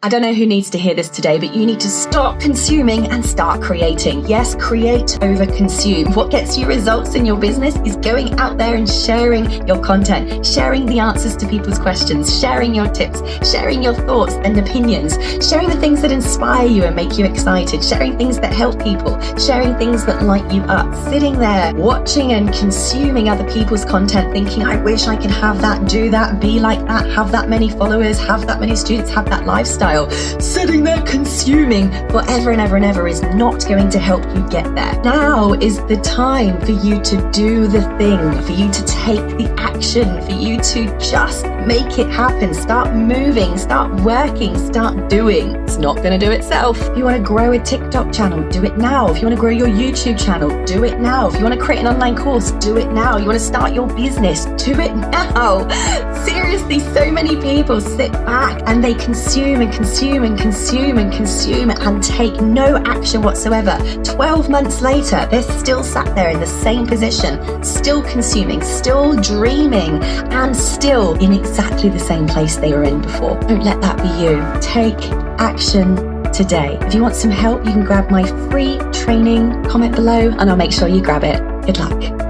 I don't know who needs to hear this today, but you need to stop consuming and start creating. Yes, create over consume. What gets you results in your business is going out there and sharing your content, sharing the answers to people's questions, sharing your tips, sharing your thoughts and opinions, sharing the things that inspire you and make you excited, sharing things that help people, sharing things that light you up, sitting there, watching and consuming other people's content, thinking, I wish I could have that, do that, be like that, have that many followers, have that many students, have that lifestyle. Sitting there consuming forever and ever and ever is not going to help you get there. Now is the time for you to do the thing, for you to take the action, for you to just make it happen. Start moving, start working, start doing. It's not going to do itself. If you want to grow a TikTok channel, do it now. If you want to grow your YouTube channel, do it now. If you want to create an online course, do it now. You want to start your business, do it now. Seriously, so many people sit back and they consume and consume and consume and consume and take no action whatsoever. 12 months later, they're still sat there in the same position, still consuming, still dreaming, and still in exactly the same place they were in before. Don't let that be you. Take action today. If you want some help, you can grab my free training, comment below, and I'll make sure you grab it. Good luck.